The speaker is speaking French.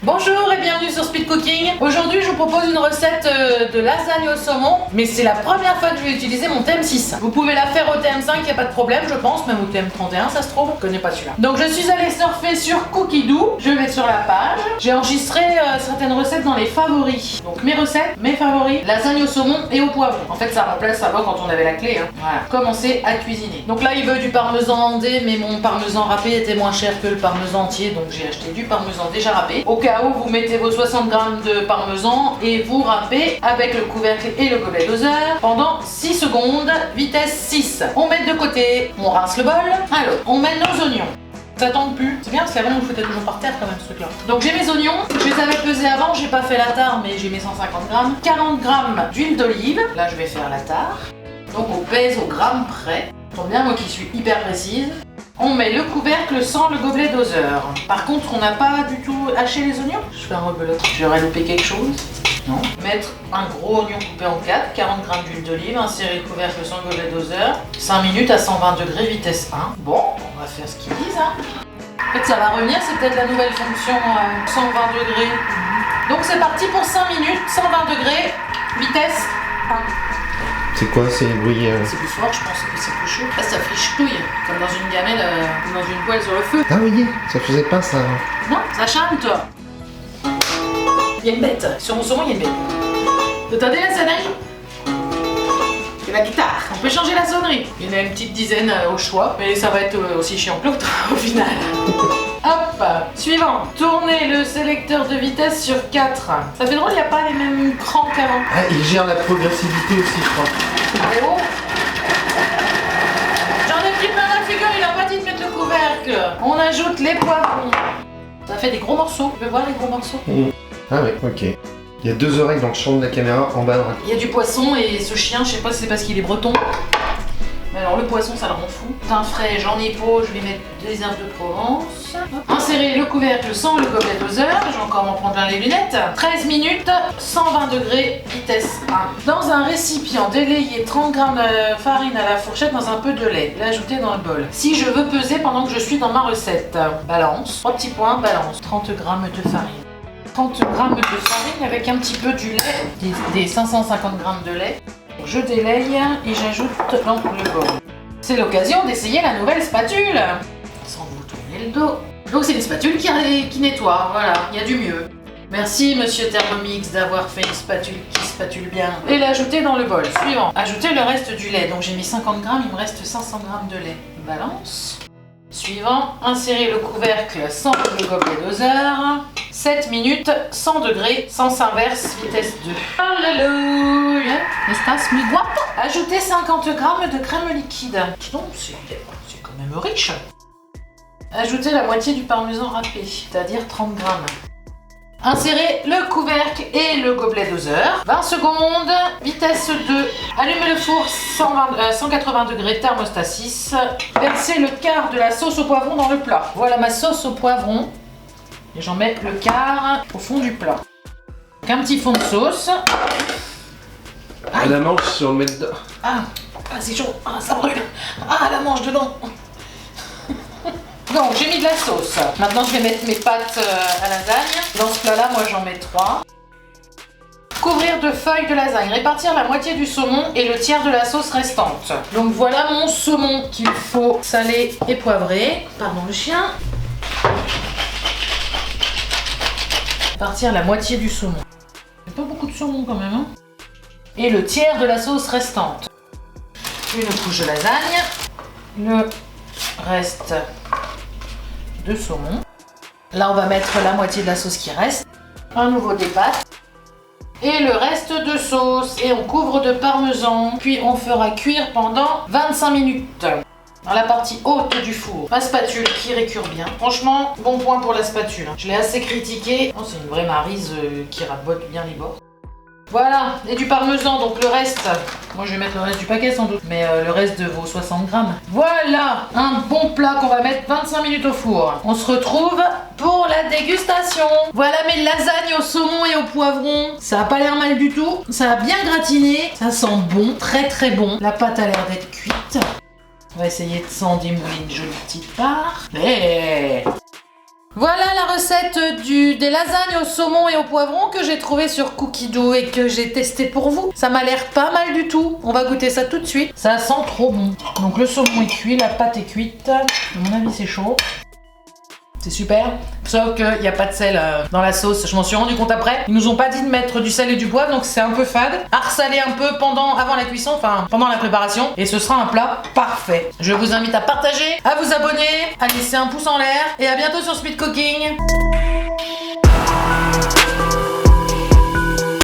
Bonjour et bienvenue sur Speed Cooking. Aujourd'hui je vous propose une recette de lasagne au saumon, mais c'est la première fois que je vais utiliser mon TM6. Vous pouvez la faire au TM5, il n'y a pas de problème je pense, même au TM31 ça se trouve, je connais pas celui-là. Donc je suis allée surfer sur Cookidoo, je vais sur la page. J'ai enregistré certaines recettes dans les favoris. Donc mes recettes, mes favoris, lasagne au saumon et au poivron. En fait ça remplace avant quand on avait la clé. Voilà, commencer à cuisiner. Donc là il veut du parmesan andé, mais mon parmesan râpé était moins cher que le parmesan entier, donc j'ai acheté du parmesan déjà râpé. Au cas où, vous mettez vos 60 g de parmesan et vous râpez avec le couvercle et le gobelet doseur pendant 6 secondes, vitesse 6. On met de côté, on rince le bol. Alors, on met nos oignons. Ça tombe plus. C'est bien parce qu'avant on le foutait toujours par terre quand même ce truc là. Donc j'ai mes oignons, je les avais pesés avant, j'ai pas fait la tare mais j'ai mes 150 g. 40 g d'huile d'olive, là je vais faire la tare. Donc on pèse au gramme près. Tombe bien moi qui suis hyper précise. On met le couvercle sans le gobelet doseur. Par contre, on n'a pas du tout haché les oignons. Je fais un rebelote. J'aurais loupé quelque chose. Non. Mettre un gros oignon coupé en 4, 40 g d'huile d'olive, insérer le couvercle sans gobelet doseur, 5 minutes à 120 degrés, vitesse 1. Bon, on va faire ce qu'ils disent. En fait, ça va revenir, c'est peut-être la nouvelle fonction 120 degrés. Donc c'est parti pour 5 minutes, 120 degrés, vitesse 1. C'est quoi ces bruits C'est plus fort, je pense que c'est plus chaud. Là, ça frichouille, comme dans une gamelle ou dans une poêle sur le feu. Ah oui, ça faisait pas ça. Non, ça chante. Il y a une bête. Sur mon saumon, il y a une bête. Vous entendez la sonnerie? C'est la guitare. On peut changer la sonnerie. Il y en a une petite dizaine au choix, mais ça va être aussi chiant que l'autre au final. Hop, suivant. Tournez le sélecteur de vitesse sur 4. Ça fait drôle, il n'y a pas les mêmes crans qu'avant. Ah, il gère la progressivité aussi, je crois. Eh oh. J'en ai pris plein la figure, il a pas dit de mettre le couvercle. On ajoute les poivrons. Ça fait des gros morceaux. Tu veux voir les gros morceaux? Ah oui, ok. Il y a deux oreilles dans le champ de la caméra en bas à droite. Il y a du poisson et ce chien, je sais pas si c'est parce qu'il est breton. Mais alors le poisson, ça le rend fou. Thym frais, j'en ai pas, je vais mettre des herbes de Provence. Insérer le couvercle sans le gobelet doseur, je vais encore m'en prendre plein les lunettes. 13 minutes, 120 degrés, vitesse 1. Dans un récipient, délayez 30 g de farine à la fourchette dans un peu de lait. L'ajouter dans le bol. Si je veux peser pendant que je suis dans ma recette, balance. 3 petits points, balance. 30 g de farine. 30 g de farine avec un petit peu du lait, des 550 g de lait. Je délaye et j'ajoute dans le bol. C'est l'occasion d'essayer la nouvelle spatule. Sans vous tourner le dos. Donc c'est une spatule qui nettoie, voilà, il y a du mieux. Merci monsieur Thermomix d'avoir fait une spatule qui spatule bien. Et l'ajouter dans le bol. Suivant, ajouter le reste du lait. Donc j'ai mis 50 g, il me reste 500 g de lait. Balance. Suivant, insérer le couvercle sans le gobelet doseur. 7 minutes, 100 degrés, sens inverse, vitesse 2. Alléluia. Estas mi guapo. Ajoutez 50 g de crème liquide. Donc c'est quand même riche. Ajoutez la moitié du parmesan râpé, c'est-à-dire 30 g. Insérez le couvercle et le gobelet doseur. 20 secondes, vitesse 2. Allumez le four 180 degrés, thermostat 6. Versez le quart de la sauce au poivron dans le plat. Voilà ma sauce au poivron. Et j'en mets le quart au fond du plat. Donc un petit fond de sauce. Ah, la manche sur le mètre d'or. Ah, c'est chaud. Ah, ça brûle. Ah, la manche dedans. Donc j'ai mis de la sauce. Maintenant je vais mettre mes pâtes à lasagne. Dans ce plat là moi j'en mets 3. Couvrir de feuilles de lasagne. Répartir la moitié du saumon et le tiers de la sauce restante. Donc voilà mon saumon qu'il faut saler et poivrer. Pardon le chien. Répartir la moitié du saumon. C'est pas beaucoup de saumon quand même. Et le tiers de la sauce restante. Une couche de lasagne. Le reste de saumon. Là on va mettre la moitié de la sauce qui reste, un nouveau des pâtes et le reste de sauce et on couvre de parmesan puis on fera cuire pendant 25 minutes dans la partie haute du four. Ma spatule qui récure bien, franchement bon point pour la spatule, je l'ai assez critiquée. Oh, c'est une vraie maryse qui rabote bien les bords. Voilà, et du parmesan, donc le reste, moi je vais mettre le reste du paquet sans doute, mais le reste de vos 60 g. Voilà, un bon plat qu'on va mettre 25 minutes au four. On se retrouve pour la dégustation. Voilà mes lasagnes au saumon et au poivron. Ça a pas l'air mal du tout, ça a bien gratiné, ça sent bon, très très bon. La pâte a l'air d'être cuite. On va essayer de s'en démouler une jolie petite part. Mais Voilà la recette des lasagnes au saumon et au poivron que j'ai trouvé sur Cookidoo et que j'ai testé pour vous. Ça m'a l'air pas mal du tout. On va goûter ça tout de suite. Ça sent trop bon. Donc le saumon est cuit, la pâte est cuite. À mon avis, c'est chaud. C'est super, sauf qu'il n'y a pas de sel dans la sauce, je m'en suis rendu compte après. Ils nous ont pas dit de mettre du sel et du poivre, donc c'est un peu fade. À ressaler un peu avant la cuisson, enfin pendant la préparation, et ce sera un plat parfait. Je vous invite à partager, à vous abonner, à laisser un pouce en l'air, et à bientôt sur Speed Cooking.